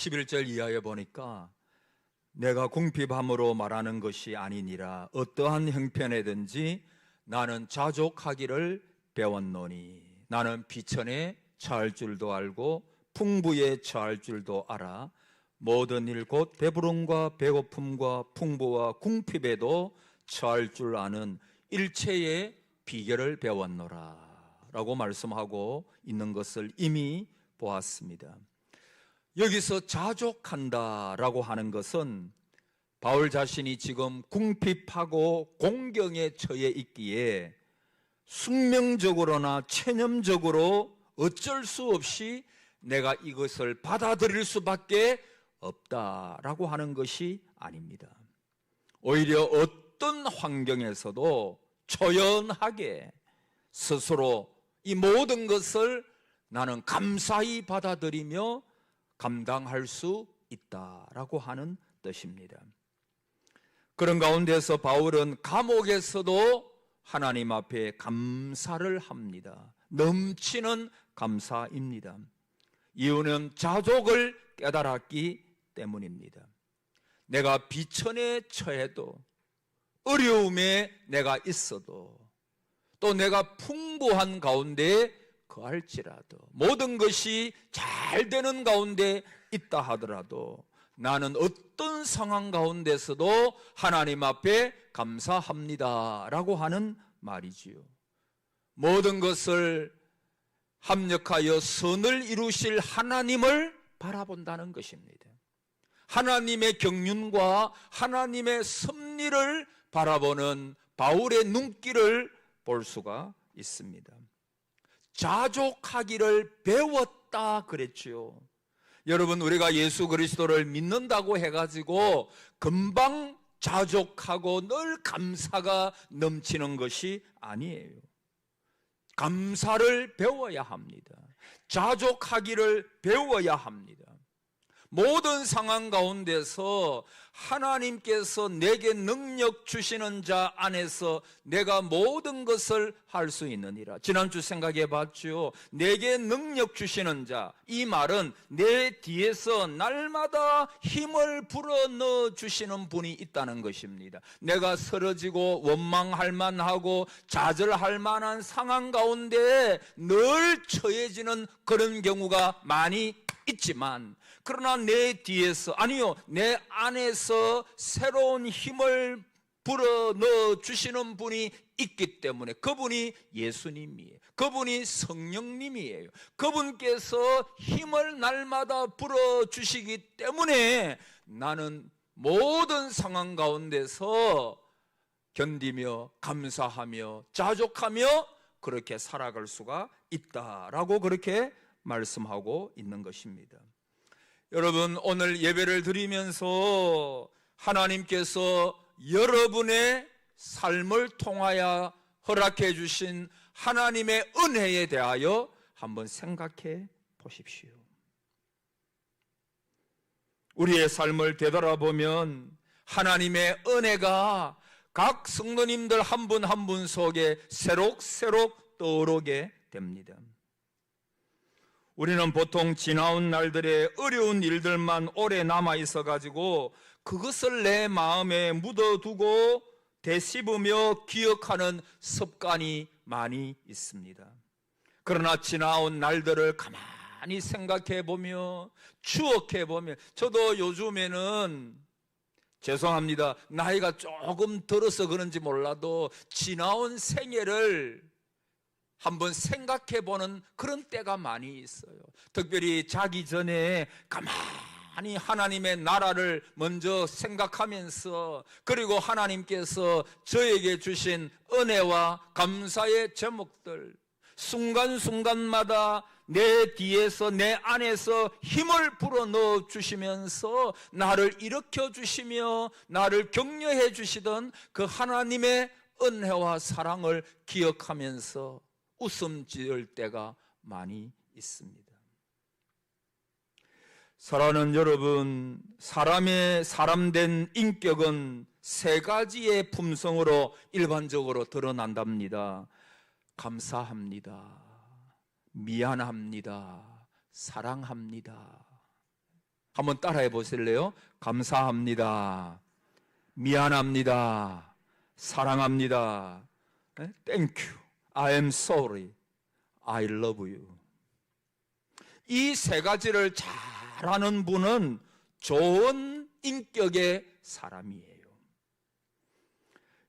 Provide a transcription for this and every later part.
11절 이하에 보니까 내가 궁핍함으로 말하는 것이 아니니라 어떠한 형편에든지 나는 자족하기를 배웠노니 나는 비천에 처할 줄도 알고 풍부에 처할 줄도 알아 모든 일 곧 배부름과 배고픔과 풍부와 궁핍에도 처할 줄 아는 일체의 비결을 배웠노라 라고 말씀하고 있는 것을 이미 보았습니다. 여기서 자족한다 라고 하는 것은 바울 자신이 지금 궁핍하고 공경에 처해 있기에 숙명적으로나 체념적으로 어쩔 수 없이 내가 이것을 받아들일 수밖에 없다라고 하는 것이 아닙니다. 오히려 어떤 환경에서도 초연하게 스스로 이 모든 것을 나는 감사히 받아들이며 감당할 수 있다라고 하는 뜻입니다. 그런 가운데서 바울은 감옥에서도 하나님 앞에 감사를 합니다. 넘치는 감사입니다. 이유는 자족을 깨달았기 때문입니다. 내가 비천에 처해도 어려움에 내가 있어도 또 내가 풍부한 가운데 거할지라도 모든 것이 잘 되는 가운데 있다 하더라도 나는 어떤 상황 가운데서도 하나님 앞에 감사합니다 라고 하는 말이지요. 모든 것을 합력하여 선을 이루실 하나님을 바라본다는 것입니다. 하나님의 경륜과 하나님의 섭리를 바라보는 바울의 눈길을 볼 수가 있습니다. 자족하기를 배웠다 그랬지요. 여러분, 우리가 예수 그리스도를 믿는다고 해가지고 금방 자족하고 늘 감사가 넘치는 것이 아니에요. 감사를 배워야 합니다. 자족하기를 배워야 합니다. 모든 상황 가운데서 하나님께서 내게 능력 주시는 자 안에서 내가 모든 것을 할 수 있느니라. 지난주 생각해 봤죠. 내게 능력 주시는 자, 이 말은 내 뒤에서 날마다 힘을 불어넣어 주시는 분이 있다는 것입니다. 내가 쓰러지고 원망할 만하고 좌절할 만한 상황 가운데 늘 처해지는 그런 경우가 많이 있지만, 그러나 내 뒤에서, 아니요, 내 안에서 새로운 힘을 불어넣어 주시는 분이 있기 때문에 그분이 예수님이에요. 그분이 성령님이에요. 그분께서 힘을 날마다 불어주시기 때문에 나는 모든 상황 가운데서 견디며 감사하며 자족하며 그렇게 살아갈 수가 있다라고 그렇게 말씀하고 있는 것입니다. 여러분, 오늘 예배를 드리면서 하나님께서 여러분의 삶을 통하여 허락해 주신 하나님의 은혜에 대하여 한번 생각해 보십시오. 우리의 삶을 되돌아보면 하나님의 은혜가 각 성도님들 한 분 한 분 속에 새록새록 떠오르게 됩니다. 우리는 보통 지나온 날들의 어려운 일들만 오래 남아있어 가지고 그것을 내 마음에 묻어두고 되씹으며 기억하는 습관이 많이 있습니다. 그러나 지나온 날들을 가만히 생각해 보며 추억해 보며, 저도 요즘에는 죄송합니다, 나이가 조금 들어서 그런지 몰라도 지나온 생애를 한번 생각해 보는 그런 때가 많이 있어요. 특별히 자기 전에 가만히 하나님의 나라를 먼저 생각하면서, 그리고 하나님께서 저에게 주신 은혜와 감사의 제목들, 순간순간마다 내 뒤에서 내 안에서 힘을 불어넣어 주시면서 나를 일으켜 주시며 나를 격려해 주시던 그 하나님의 은혜와 사랑을 기억하면서 웃음 지을 때가 많이 있습니다. 사랑하는 여러분, 사람의 사람된 인격은 세 가지의 품성으로 일반적으로 드러난답니다. 감사합니다, 미안합니다, 사랑합니다. 한번 따라해 보실래요? 감사합니다. 미안합니다. 사랑합니다. Thank you. I am sorry. I love you. 이 세 가지를 잘하는 분은 좋은 인격의 사람이에요.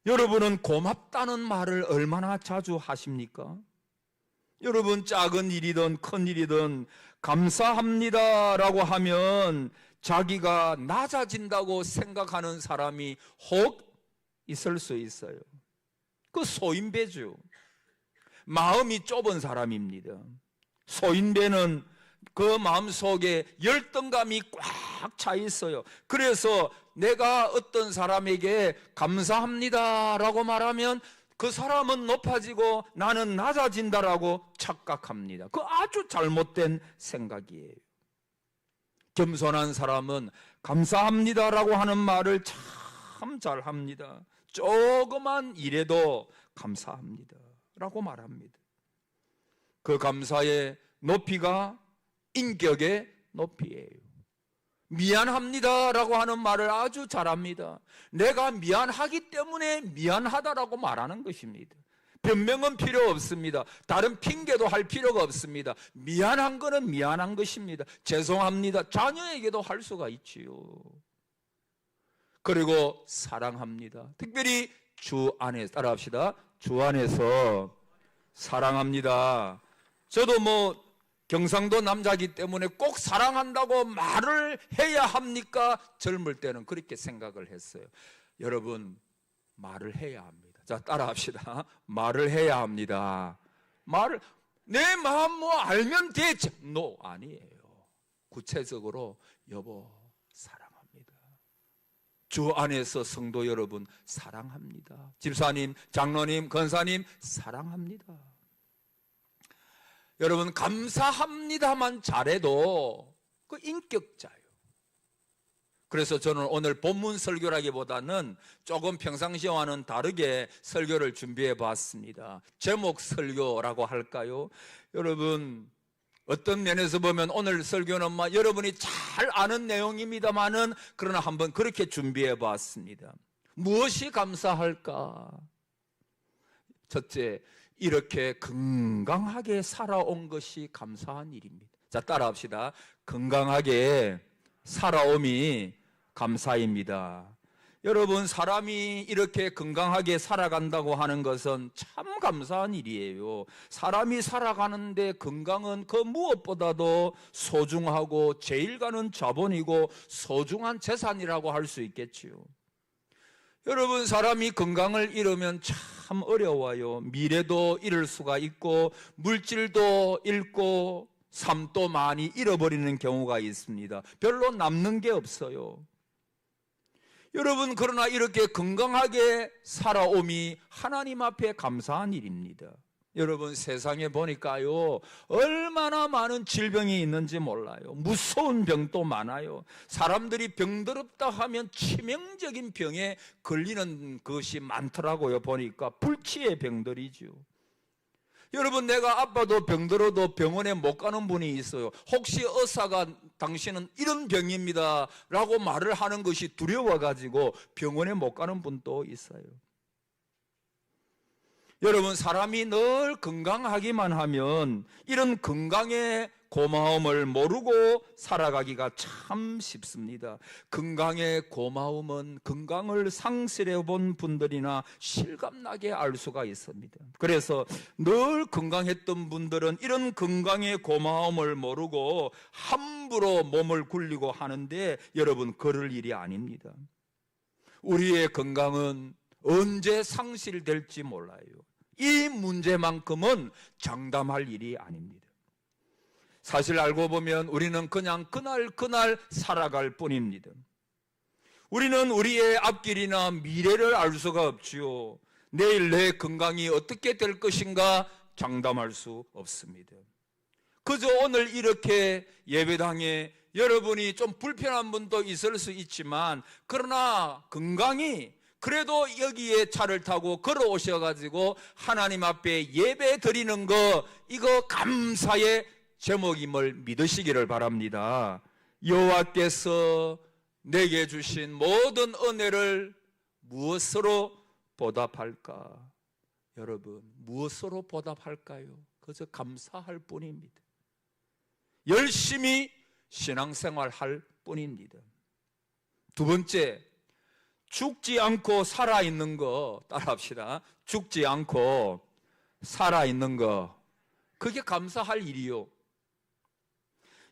여러분은 고맙다는 말을 얼마나 자주 하십니까? 여러분, 작은 일이든 큰 일이든 감사합니다라고 하면 자기가 낮아진다고 생각하는 사람이 혹 있을 수 있어요. 그 소인배죠. 마음이 좁은 사람입니다. 소인배는 그 마음속에 열등감이 꽉 차 있어요. 그래서 내가 어떤 사람에게 감사합니다라고 말하면 그 사람은 높아지고 나는 낮아진다라고 착각합니다. 그 아주 잘못된 생각이에요. 겸손한 사람은 감사합니다라고 하는 말을 참 잘합니다. 조그만 일에도 감사합니다라고 말합니다. 그 감사의 높이가 인격의 높이예요. 미안합니다라고 하는 말을 아주 잘합니다. 내가 미안하기 때문에 미안하다라고 말하는 것입니다. 변명은 필요 없습니다. 다른 핑계도 할 필요가 없습니다. 미안한 거는 미안한 것입니다. 죄송합니다. 자녀에게도 할 수가 있지요. 그리고 사랑합니다. 특별히 주 안에 따라합시다. 주 안에서 사랑합니다. 저도 경상도 남자이기 때문에 꼭 사랑한다고 말을 해야 합니까? 젊을 때는 그렇게 생각을 했어요. 여러분, 말을 해야 합니다. 자, 따라합시다. 말을 해야 합니다. 내 마음 알면 되지. No, 아니에요. 구체적으로 여보 사랑합니다. 주 안에서 성도 여러분 사랑합니다. 집사님, 장로님, 권사님 사랑합니다. 여러분, 감사합니다만 잘해도 그 인격자예요. 그래서 저는 오늘 본문 설교라기보다는 조금 평상시와는 다르게 설교를 준비해 봤습니다. 제목 설교라고 할까요? 여러분, 어떤 면에서 보면 오늘 설교는 여러분이 잘 아는 내용입니다만은 그러나 한번 그렇게 준비해 봤습니다. 무엇이 감사할까? 첫째, 이렇게 건강하게 살아온 것이 감사한 일입니다. 자, 따라합시다. 건강하게 살아옴이 감사입니다. 여러분, 사람이 이렇게 건강하게 살아간다고 하는 것은 참 감사한 일이에요. 사람이 살아가는데 건강은 그 무엇보다도 소중하고 제일 가는 자본이고 소중한 재산이라고 할 수 있겠지요. 여러분, 사람이 건강을 잃으면 참 어려워요. 미래도 잃을 수가 있고 물질도 잃고 삶도 많이 잃어버리는 경우가 있습니다. 별로 남는 게 없어요. 여러분, 그러나 이렇게 건강하게 살아옴이 하나님 앞에 감사한 일입니다. 여러분, 세상에 보니까요, 얼마나 많은 질병이 있는지 몰라요. 무서운 병도 많아요. 사람들이 병들었다 하면 치명적인 병에 걸리는 것이 많더라고요. 보니까 불치의 병들이죠. 여러분, 내가 아빠도 병들어도 병원에 못 가는 분이 있어요. 혹시 의사가 당신은 이런 병입니다 라고 말을 하는 것이 두려워가지고 병원에 못 가는 분도 있어요. 여러분, 사람이 늘 건강하기만 하면 이런 건강의 고마움을 모르고 살아가기가 참 쉽습니다. 건강의 고마움은 건강을 상실해 본 분들이나 실감나게 알 수가 있습니다. 그래서 늘 건강했던 분들은 이런 건강의 고마움을 모르고 함부로 몸을 굴리고 하는데 여러분, 그럴 일이 아닙니다. 우리의 건강은 언제 상실될지 몰라요. 이 문제만큼은 장담할 일이 아닙니다. 사실 알고 보면 우리는 그냥 그날 살아갈 뿐입니다. 우리는 우리의 앞길이나 미래를 알 수가 없지요. 내일 내 건강이 어떻게 될 것인가 장담할 수 없습니다. 그저 오늘 이렇게 예배당에 여러분이 좀 불편한 분도 있을 수 있지만 그러나 건강이 그래도 여기에 차를 타고 걸어오셔가지고 하나님 앞에 예배 드리는 거 이거 감사의 제목임을 믿으시기를 바랍니다. 여호와께서 내게 주신 모든 은혜를 무엇으로 보답할까? 여러분, 무엇으로 보답할까요? 그저 감사할 뿐입니다. 열심히 신앙생활할 뿐입니다. 두 번째, 죽지 않고 살아있는 거 따라합시다. 죽지 않고 살아있는 거, 그게 감사할 일이요.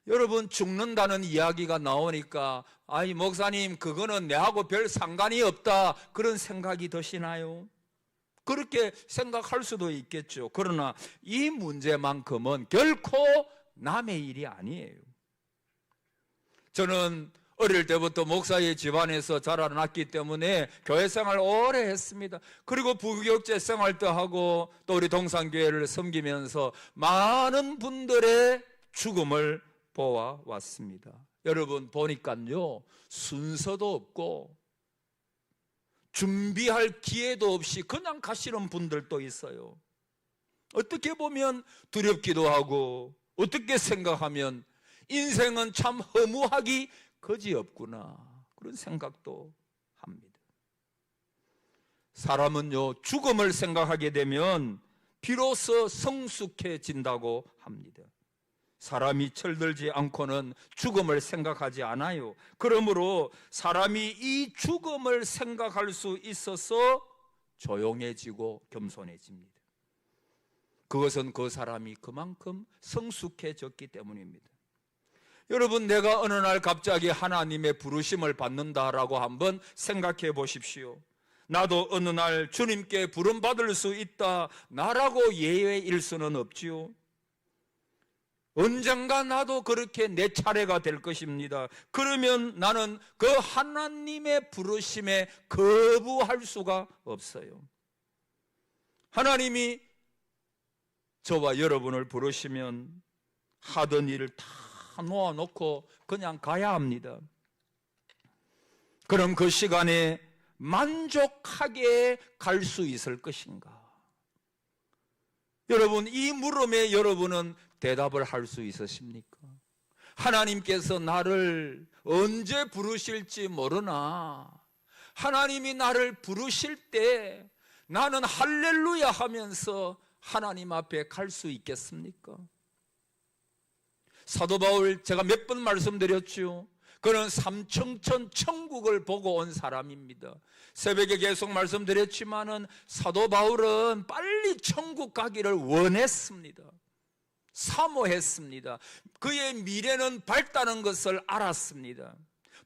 여러분, 죽는다는 이야기가 나오니까 아이 목사님, 그거는 내하고 별 상관이 없다, 그런 생각이 드시나요? 그렇게 생각할 수도 있겠죠. 그러나 이 문제만큼은 결코 남의 일이 아니에요. 저는 어릴 때부터 목사의 집안에서 자라났기 때문에 교회 생활 오래 했습니다. 그리고 부교육제 생활도 하고 또 우리 동산교회를 섬기면서 많은 분들의 죽음을 보아왔습니다. 여러분, 보니까요, 순서도 없고 준비할 기회도 없이 그냥 가시는 분들도 있어요. 어떻게 보면 두렵기도 하고, 어떻게 생각하면 인생은 참 허무하기 거지없구나, 그런 생각도 합니다. 사람은요, 죽음을 생각하게 되면 비로소 성숙해진다고 합니다. 사람이 철들지 않고는 죽음을 생각하지 않아요. 그러므로 사람이 이 죽음을 생각할 수 있어서 조용해지고 겸손해집니다. 그것은 그 사람이 그만큼 성숙해졌기 때문입니다. 여러분, 내가 어느 날 갑자기 하나님의 부르심을 받는다라고 한번 생각해 보십시오. 나도 어느 날 주님께 부름받을 수 있다, 나라고 예외일 수는 없지요. 언젠가 나도 그렇게 내 차례가 될 것입니다. 그러면 나는 그 하나님의 부르심에 거부할 수가 없어요. 하나님이 저와 여러분을 부르시면 하던 일을 다 놓아놓고 그냥 가야 합니다. 그럼 그 시간에 만족하게 갈 수 있을 것인가? 여러분, 이 물음에 여러분은 대답을 할 수 있으십니까? 하나님께서 나를 언제 부르실지 모르나 하나님이 나를 부르실 때 나는 할렐루야 하면서 하나님 앞에 갈 수 있겠습니까? 사도 바울, 제가 몇 번 말씀드렸죠. 그는 삼청천 천국을 보고 온 사람입니다. 새벽에 계속 말씀드렸지만은 사도 바울은 빨리 천국 가기를 원했습니다. 사모했습니다. 그의 미래는 밝다는 것을 알았습니다.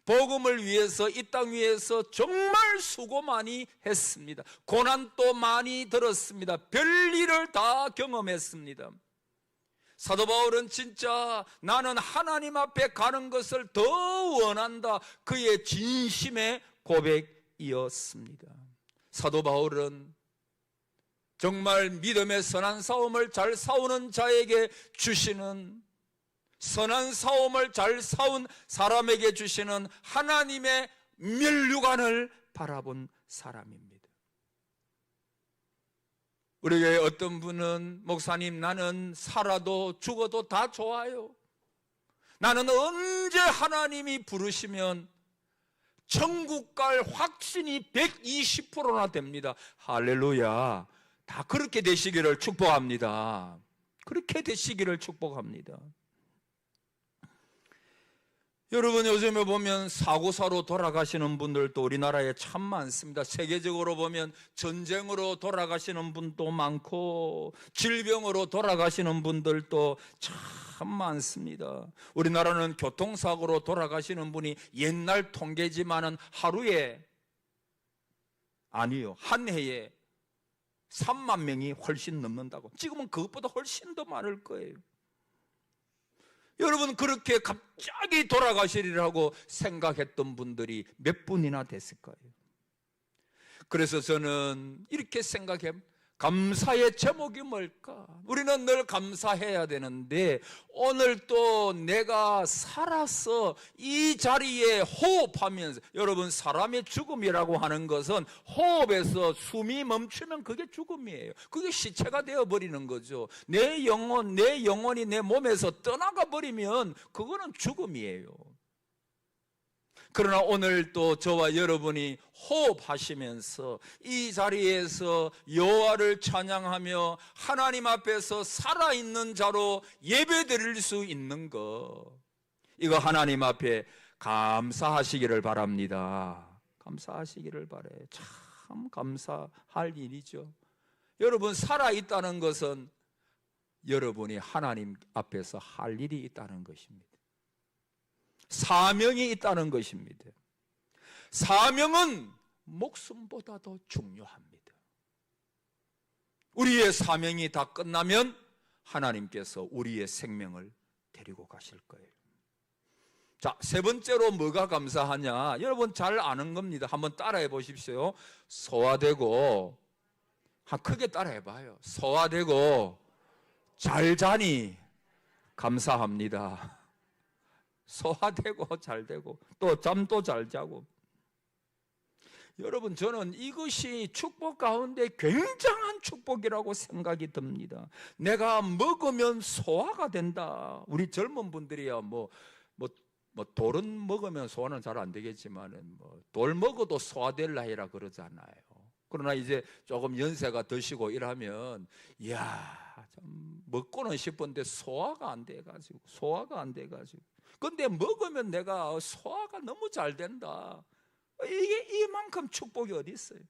복음을 위해서 이 땅 위에서 정말 수고 많이 했습니다. 고난도 많이 들었습니다. 별일을 다 경험했습니다. 사도 바울은 진짜 나는 하나님 앞에 가는 것을 더 원한다, 그의 진심의 고백이었습니다. 사도 바울은 정말 믿음의 선한 싸움을 잘 싸우는 자에게 주시는, 선한 싸움을 잘 싸운 사람에게 주시는 하나님의 면류관을 바라본 사람입니다. 우리 교회 어떤 분은 목사님, 나는 살아도 죽어도 다 좋아요. 나는 언제 하나님이 부르시면 천국 갈 확신이 120%나 됩니다. 할렐루야. 다 그렇게 되시기를 축복합니다. 그렇게 되시기를 축복합니다. 여러분, 요즘에 보면 사고사로 돌아가시는 분들도 우리나라에 참 많습니다. 세계적으로 보면 전쟁으로 돌아가시는 분도 많고 질병으로 돌아가시는 분들도 참 많습니다. 우리나라는 교통사고로 돌아가시는 분이 옛날 통계지만은 하루에, 아니요, 한 해에 3만 명이 훨씬 넘는다고. 지금은 그것보다 훨씬 더 많을 거예요. 여러분, 그렇게 갑자기 돌아가시리라고 생각했던 분들이 몇 분이나 됐을까요? 그래서 저는 이렇게 생각해, 감사의 제목이 뭘까? 우리는 늘 감사해야 되는데 오늘 또 내가 살아서 이 자리에 호흡하면서, 여러분, 사람의 죽음이라고 하는 것은 호흡에서 숨이 멈추면 그게 죽음이에요. 그게 시체가 되어버리는 거죠. 내 영혼이 내 몸에서 떠나가 버리면 그거는 죽음이에요. 그러나 오늘 또 저와 여러분이 호흡하시면서 이 자리에서 여호와를 찬양하며 하나님 앞에서 살아있는 자로 예배드릴 수 있는 것, 이거 하나님 앞에 감사하시기를 바랍니다. 감사하시기를 바라요. 참 감사할 일이죠. 여러분, 살아있다는 것은 여러분이 하나님 앞에서 할 일이 있다는 것입니다. 사명이 있다는 것입니다. 사명은 목숨보다 더 중요합니다. 우리의 사명이 다 끝나면 하나님께서 우리의 생명을 데리고 가실 거예요. 자, 세 번째로 뭐가 감사하냐? 여러분 잘 아는 겁니다. 한번 따라해 보십시오. 소화되고, 크게 따라해 봐요. 소화되고 잘 자니 감사합니다. 소화되고 잘 되고 또 잠도 잘 자고. 여러분, 저는 이것이 축복 가운데 굉장한 축복이라고 생각이 듭니다. 내가 먹으면 소화가 된다. 우리 젊은 분들이야 돌은 먹으면 소화는 잘 안 되겠지만은 돌 먹어도 소화될 나이라 그러잖아요. 그러나 이제 조금 연세가 드시고 이러면, 이야, 좀 먹고는 싶은데 소화가 안 돼가지고. 근데 먹으면 내가 소화가 너무 잘 된다. 이게 이만큼 축복이 어디 있어요?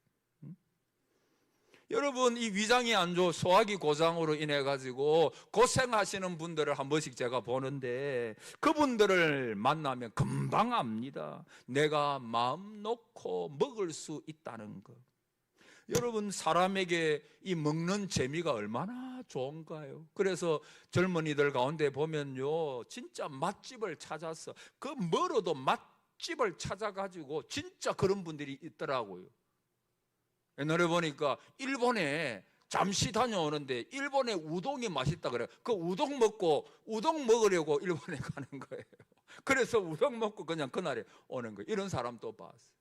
여러분, 이 위장이 안 좋아, 소화기 고장으로 인해 가지고 고생하시는 분들을 한 번씩 제가 보는데, 그분들을 만나면 금방 압니다. 내가 마음 놓고 먹을 수 있다는 것. 여러분, 사람에게 이 먹는 재미가 얼마나 좋은가요? 그래서 젊은이들 가운데 보면요, 진짜 맛집을 찾아서, 그 멀어도 맛집을 찾아가지고 진짜 그런 분들이 있더라고요. 옛날에 보니까 일본에 잠시 다녀오는데 일본에 우동이 맛있다 그래요. 그 우동 먹으려고 일본에 가는 거예요. 그래서 우동 먹고 그냥 그날에 오는 거예요. 이런 사람도 봤어요.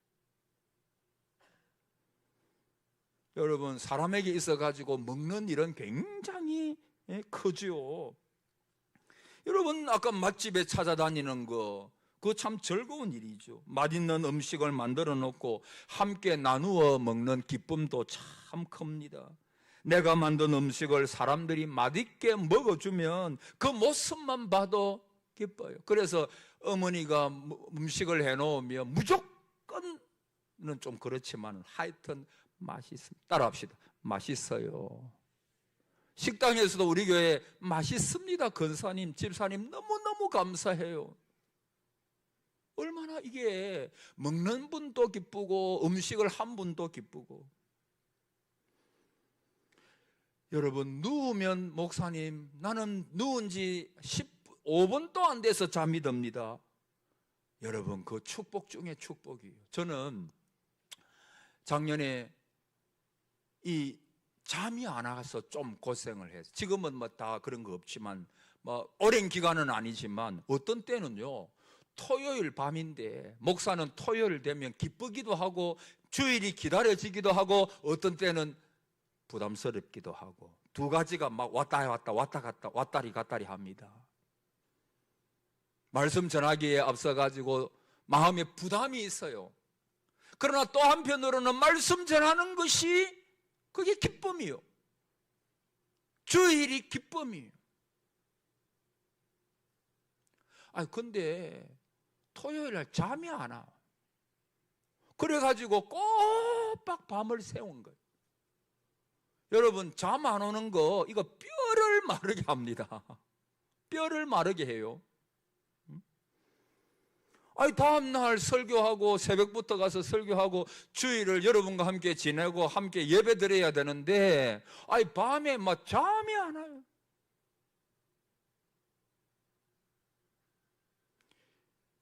여러분, 사람에게 있어가지고 먹는 일은 굉장히 크죠. 여러분, 아까 맛집에 찾아다니는 거, 그거 참 즐거운 일이죠. 맛있는 음식을 만들어 놓고 함께 나누어 먹는 기쁨도 참 큽니다. 내가 만든 음식을 사람들이 맛있게 먹어주면 그 모습만 봐도 기뻐요. 그래서 어머니가 음식을 해놓으면 무조건은 좀 그렇지만 하여튼 맛있습니다. 따라합시다. 맛있어요. 식당에서도 우리 교회 맛있습니다. 권사님, 집사님 너무너무 감사해요. 얼마나 이게 먹는 분도 기쁘고 음식을 한 분도 기쁘고. 여러분, 누우면 목사님, 나는 누운 지 15분도 안 돼서 잠이 듭니다. 여러분, 그 축복 중에 축복이에요. 저는 작년에 이 잠이 안 와서 좀 고생을 해서, 지금은 다 그런 거 없지만 오랜 기간은 아니지만 어떤 때는요, 토요일 밤인데 목사는 토요일 되면 기쁘기도 하고 주일이 기다려지기도 하고 어떤 때는 부담스럽기도 하고, 두 가지가 막 왔다 갔다 왔다리 갔다리 합니다. 말씀 전하기에 앞서 가지고 마음에 부담이 있어요. 그러나 또 한편으로는 말씀 전하는 것이 그게 기쁨이요. 주일이 기쁨이에요. 근데 토요일 날 잠이 안 와. 그래가지고 꼬박 밤을 새운 거예요. 여러분, 잠 안 오는 거, 이거 뼈를 마르게 합니다. 뼈를 마르게 해요. 다음날 설교하고 새벽부터 가서 설교하고 주일을 여러분과 함께 지내고 함께 예배 드려야 되는데 밤에 잠이 안 와요.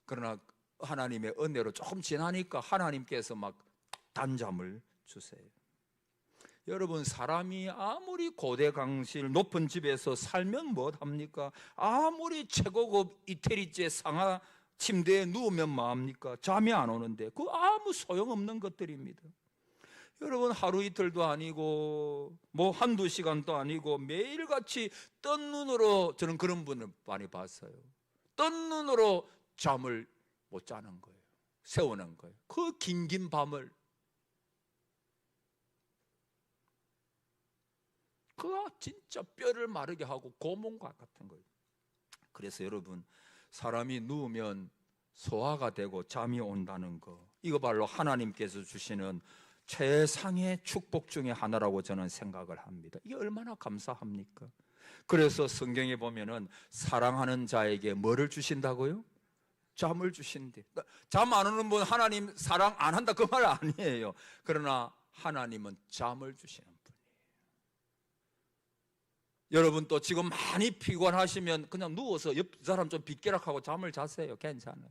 그러나 하나님의 은혜로 조금 지나니까 하나님께서 단잠을 주세요. 여러분, 사람이 아무리 고대강실 높은 집에서 살면 뭐합니까? 아무리 최고급 이태리째 상하 침대에 누우면 뭐합니까? 잠이 안 오는데 그 아무 소용없는 것들입니다. 여러분, 하루 이틀도 아니고 한두 시간도 아니고 매일같이 뜬 눈으로, 저는 그런 분을 많이 봤어요. 뜬 눈으로 잠을 못 자는 거예요. 세우는 거예요. 그 긴긴 밤을. 그거 진짜 뼈를 마르게 하고 고문과 같은 거예요. 그래서 여러분, 사람이 누우면 소화가 되고 잠이 온다는 거, 이거 바로 하나님께서 주시는 최상의 축복 중에 하나라고 저는 생각을 합니다. 이게 얼마나 감사합니까? 그래서 성경에 보면은 사랑하는 자에게 뭐를 주신다고요? 잠을 주신대. 잠 안 오는 분 하나님 사랑 안 한다 그 말 아니에요. 그러나 하나님은 잠을 주시는 분이에요. 여러분 또 지금 많이 피곤하시면 그냥 누워서 옆 사람 좀 빗기락하고 잠을 자세요. 괜찮아요.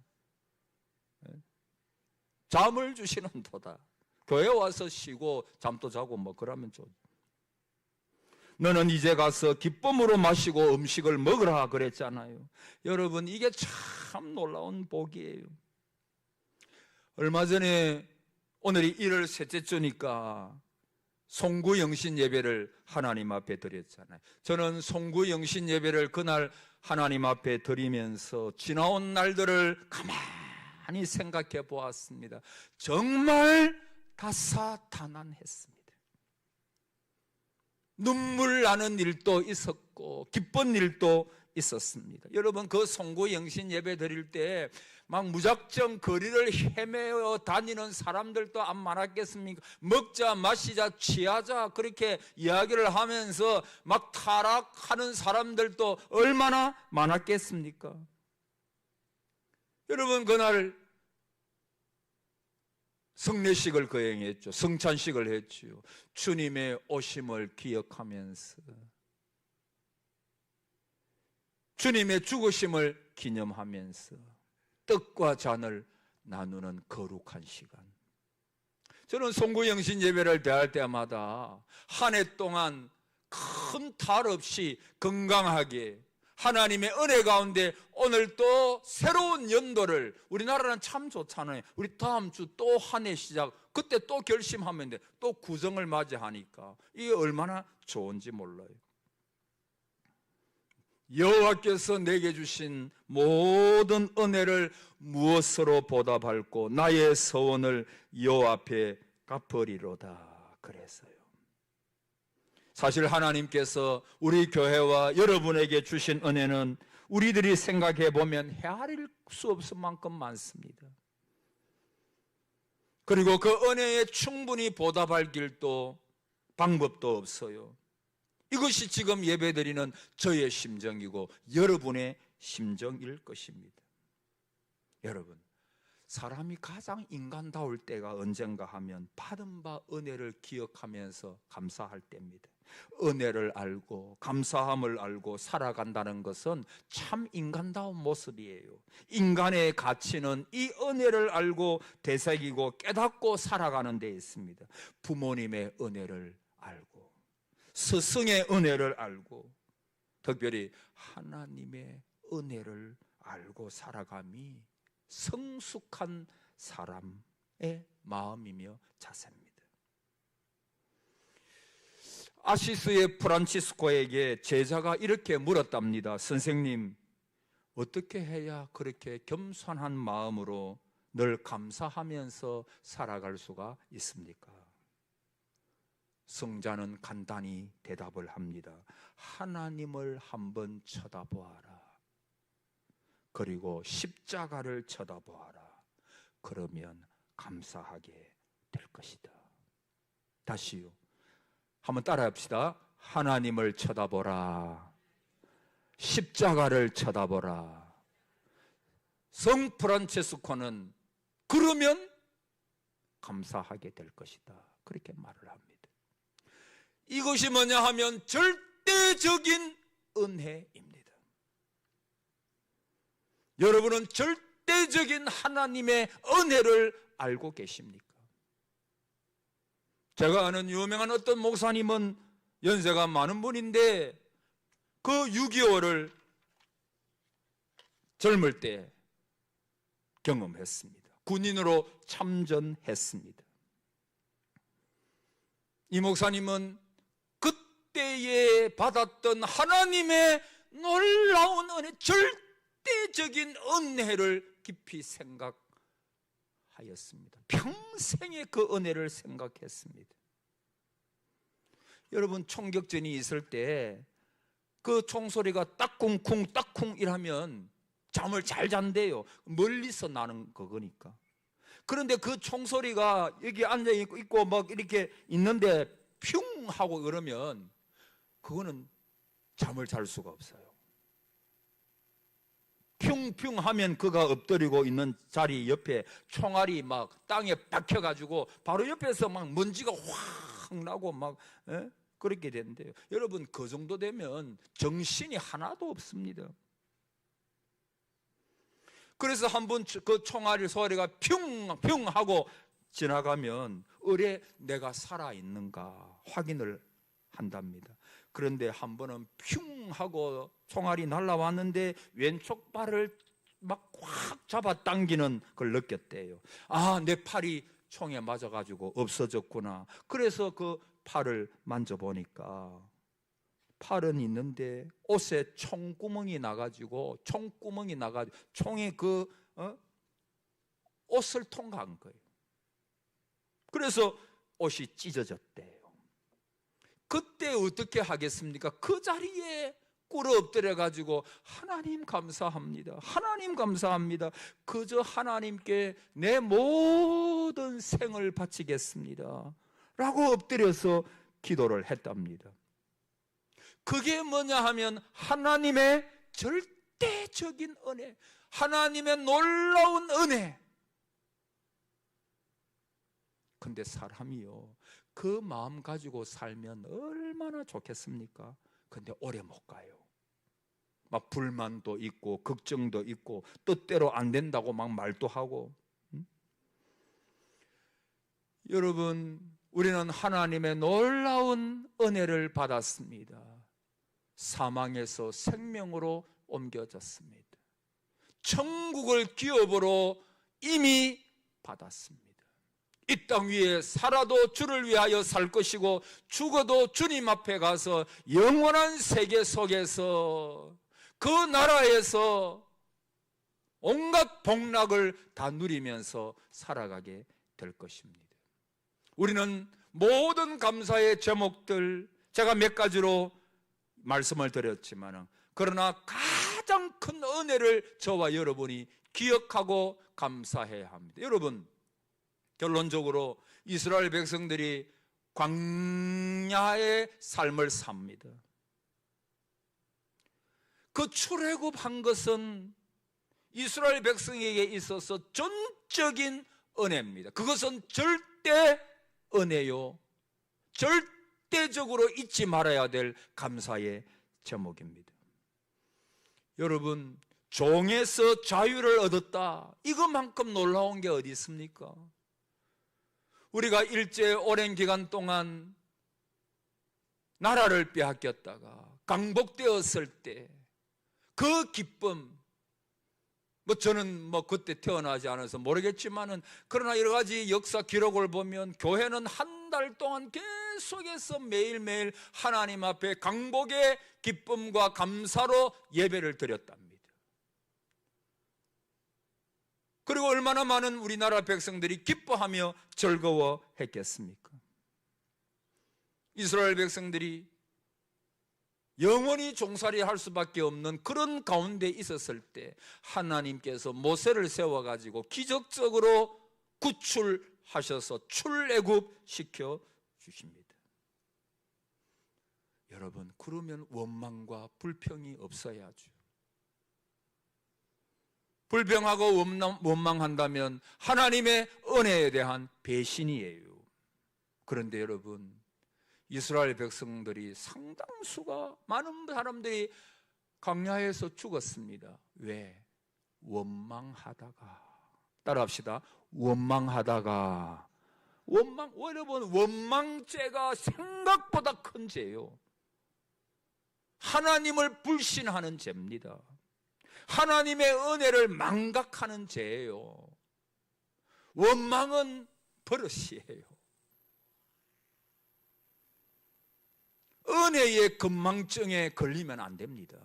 잠을 주시는 도다. 교회 와서 쉬고 잠도 자고 뭐 그러면 좋죠. 너는 이제 가서 기쁨으로 마시고 음식을 먹으라 그랬잖아요. 여러분, 이게 참 놀라운 복이에요. 얼마 전에, 오늘이 1월 셋째 주니까 송구영신 예배를 하나님 앞에 드렸잖아요. 저는 송구영신 예배를 그날 하나님 앞에 드리면서 지나온 날들을 가만히 생각해 보았습니다. 정말 다사다난했습니다. 눈물 나는 일도 있었고 기쁜 일도 있었습니다. 여러분, 그 송구영신 예배 드릴 때 막 무작정 거리를 헤매어 다니는 사람들도 안 많았겠습니까? 먹자 마시자 취하자 그렇게 이야기를 하면서 막 타락하는 사람들도 얼마나 많았겠습니까? 여러분, 그날 성례식을 거행했죠. 성찬식을 했지요. 주님의 오심을 기억하면서 주님의 죽으심을 기념하면서 떡과 잔을 나누는 거룩한 시간. 저는 송구영신 예배를 대할 때마다 한 해 동안 큰 탈 없이 건강하게 하나님의 은혜 가운데 오늘 또 새로운 연도를, 우리나라는 참 좋잖아요. 우리 다음 주 또 한 해 시작, 그때 또 결심하면 돼. 또 구정을 맞이하니까 이게 얼마나 좋은지 몰라요. 여호와께서 내게 주신 모든 은혜를 무엇으로 보답할꼬 나의 서원을 여호와 앞에 갚으리로다. 그래서요, 사실 하나님께서 우리 교회와 여러분에게 주신 은혜는 우리들이 생각해 보면 헤아릴 수 없을 만큼 많습니다. 그리고 그 은혜에 충분히 보답할 길도 방법도 없어요. 이것이 지금 예배드리는 저의 심정이고 여러분의 심정일 것입니다. 여러분, 사람이 가장 인간다울 때가 언젠가 하면 받은 바 은혜를 기억하면서 감사할 때입니다. 은혜를 알고 감사함을 알고 살아간다는 것은 참 인간다운 모습이에요. 인간의 가치는 이 은혜를 알고 되새기고 깨닫고 살아가는 데 있습니다. 부모님의 은혜를 알고 스승의 은혜를 알고 특별히 하나님의 은혜를 알고 살아감이 성숙한 사람의 마음이며 자세입니다. 아시스의 프란치스코에게 제자가 이렇게 물었답니다. 선생님, 어떻게 해야 그렇게 겸손한 마음으로 늘 감사하면서 살아갈 수가 있습니까? 성자는 간단히 대답을 합니다. 하나님을 한번 쳐다보아라. 그리고 십자가를 쳐다보아라. 그러면 감사하게 될 것이다. 다시요, 한번 따라합시다. 하나님을 쳐다보라. 십자가를 쳐다보라. 성 프란체스코는 그러면 감사하게 될 것이다. 그렇게 말을 합니다. 이것이 뭐냐 하면 절대적인 은혜입니다. 여러분은 절대적인 하나님의 은혜를 알고 계십니까? 제가 아는 유명한 어떤 목사님은 연세가 많은 분인데 그 6.25를 젊을 때 경험했습니다. 군인으로 참전했습니다. 이 목사님은 그때에 받았던 하나님의 놀라운 은혜, 절대적인 은혜를 깊이 생각하고 하였습니다. 평생의 그 은혜를 생각했습니다. 여러분, 총격전이 있을 때 그 총소리가 딱쿵쿵 딱쿵 이러면 잠을 잘 잔대요. 멀리서 나는 그거니까. 그런데 그 총소리가 여기 앉아있고 막 이렇게 있는데 퓨 하고 그러면 그거는 잠을 잘 수가 없어요. 퓨 하면 그가 엎드리고 있는 자리 옆에 총알이 막 땅에 박혀가지고 바로 옆에서 막 먼지가 확 나고 막 그렇게 된대요. 여러분, 그 정도 되면 정신이 하나도 없습니다. 그래서 한번 그 총알 소리가 퓨 하고 지나가면 의뢰 내가 살아있는가 확인을 한답니다. 그런데 한 번은 퓨 하고 총알이 날아왔는데 왼쪽 발을 막 확 잡아당기는 걸 느꼈대요. 아, 내 팔이 총에 맞아가지고 없어졌구나. 그래서 그 팔을 만져보니까 팔은 있는데 옷에 총구멍이 나가지고 총에 그 옷을 통과한 거예요. 그래서 옷이 찢어졌대요. 그때 어떻게 하겠습니까? 그 자리에 꿇어 엎드려 가지고 하나님 감사합니다. 하나님 감사합니다. 그저 하나님께 내 모든 생을 바치겠습니다 라고 엎드려서 기도를 했답니다. 그게 뭐냐 하면 하나님의 절대적인 은혜, 하나님의 놀라운 은혜. 근데 사람이요, 그 마음 가지고 살면 얼마나 좋겠습니까? 근데 오래 못 가요. 막 불만도 있고 걱정도 있고 뜻대로 안 된다고 막 말도 하고. 여러분, 우리는 하나님의 놀라운 은혜를 받았습니다. 사망에서 생명으로 옮겨졌습니다. 천국을 기업으로 이미 받았습니다. 이 땅 위에 살아도 주를 위하여 살 것이고 죽어도 주님 앞에 가서 영원한 세계 속에서 그 나라에서 온갖 복락을 다 누리면서 살아가게 될 것입니다. 우리는 모든 감사의 제목들 제가 몇 가지로 말씀을 드렸지만, 그러나 가장 큰 은혜를 저와 여러분이 기억하고 감사해야 합니다. 여러분, 결론적으로 이스라엘 백성들이 광야의 삶을 삽니다. 그 출애굽한 것은 이스라엘 백성에게 있어서 전적인 은혜입니다. 그것은 절대 은혜요, 절대적으로 잊지 말아야 될 감사의 제목입니다. 여러분, 종에서 자유를 얻었다, 이것만큼 놀라운 게 어디 있습니까? 우리가 일제 오랜 기간 동안 나라를 빼앗겼다가 강복되었을 때 그 기쁨, 저는 그때 태어나지 않아서 모르겠지만은, 그러나 여러 가지 역사 기록을 보면 교회는 한 달 동안 계속해서 매일매일 하나님 앞에 강복의 기쁨과 감사로 예배를 드렸답니다. 그리고 얼마나 많은 우리나라 백성들이 기뻐하며 즐거워했겠습니까? 이스라엘 백성들이 영원히 종살이 할 수밖에 없는 그런 가운데 있었을 때 하나님께서 모세를 세워가지고 기적적으로 구출하셔서 출애굽 시켜 주십니다. 여러분, 그러면 원망과 불평이 없어야죠. 불평하고 원망한다면 하나님의 은혜에 대한 배신이에요. 그런데 여러분, 이스라엘 백성들이 상당수가, 많은 사람들이 광야에서 죽었습니다. 왜? 원망하다가. 따라합시다. 원망하다가. 여러분, 원망죄가 생각보다 큰 죄요. 하나님을 불신하는 죄입니다. 하나님의 은혜를 망각하는 죄예요. 원망은 버릇이에요. 은혜의 건망증에 걸리면 안 됩니다.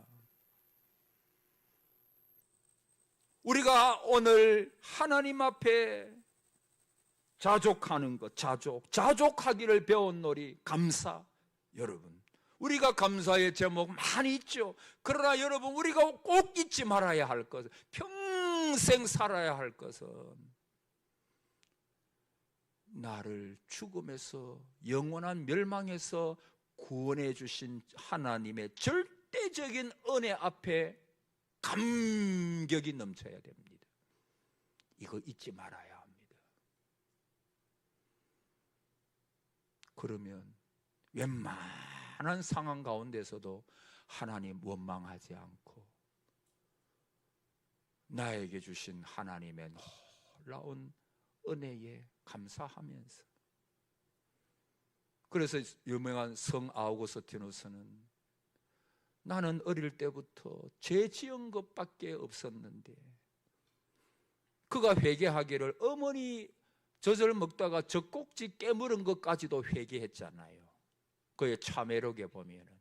우리가 오늘 하나님 앞에 자족하는 것, 자족하기를 배웠노리. 감사. 여러분, 우리가 감사의 제목 많이 있죠. 그러나 여러분, 우리가 꼭 잊지 말아야 할 것은, 평생 살아야 할 것은, 나를 죽음에서, 영원한 멸망에서 구원해 주신 하나님의 절대적인 은혜 앞에 감격이 넘쳐야 됩니다. 이거 잊지 말아야 합니다. 그러면 웬만한 상황 가운데서도 하나님 원망하지 않고 나에게 주신 하나님의 놀라운 은혜에 감사하면서, 그래서 유명한 성 아우구스티누스는 나는 어릴 때부터 죄 지은 것밖에 없었는데, 그가 회개하기를 어머니 젖을 먹다가 젖꼭지 깨물은 것까지도 회개했잖아요. 그의 참회록에 보면은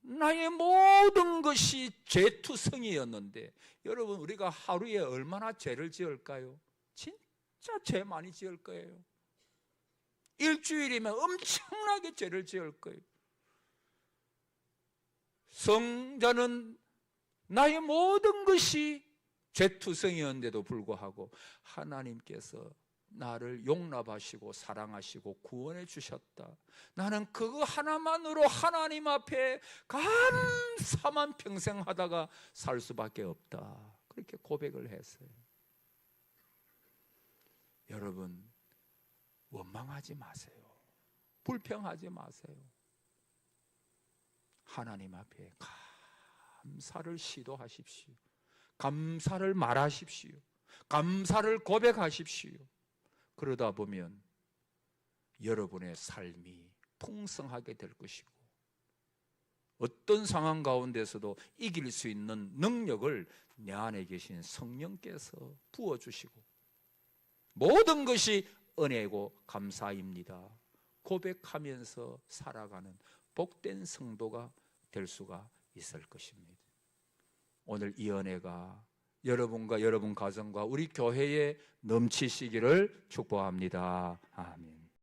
나의 모든 것이 죄투성이었는데, 여러분, 우리가 하루에 얼마나 죄를 지을까요? 진짜 죄 많이 지을 거예요. 일주일이면 엄청나게 죄를 지을 거예요. 성자는 나의 모든 것이 죄투성이었는데도 불구하고 하나님께서 나를 용납하시고 사랑하시고 구원해 주셨다. 나는 그거 하나만으로 하나님 앞에 감사만 평생 하다가 살 수밖에 없다. 그렇게 고백을 했어요. 여러분, 원망하지 마세요. 불평하지 마세요. 하나님 앞에 감사를 시도하십시오. 감사를 말하십시오. 감사를 고백하십시오. 그러다 보면 여러분의 삶이 풍성하게 될 것이고, 어떤 상황 가운데서도 이길 수 있는 능력을 내 안에 계신 성령께서 부어주시고, 모든 것이 은혜고 감사입니다 고백하면서 살아가는 복된 성도가 될 수가 있을 것입니다. 오늘 이 은혜가 여러분과 여러분 가정과 우리 교회에 넘치시기를 축복합니다. 아멘.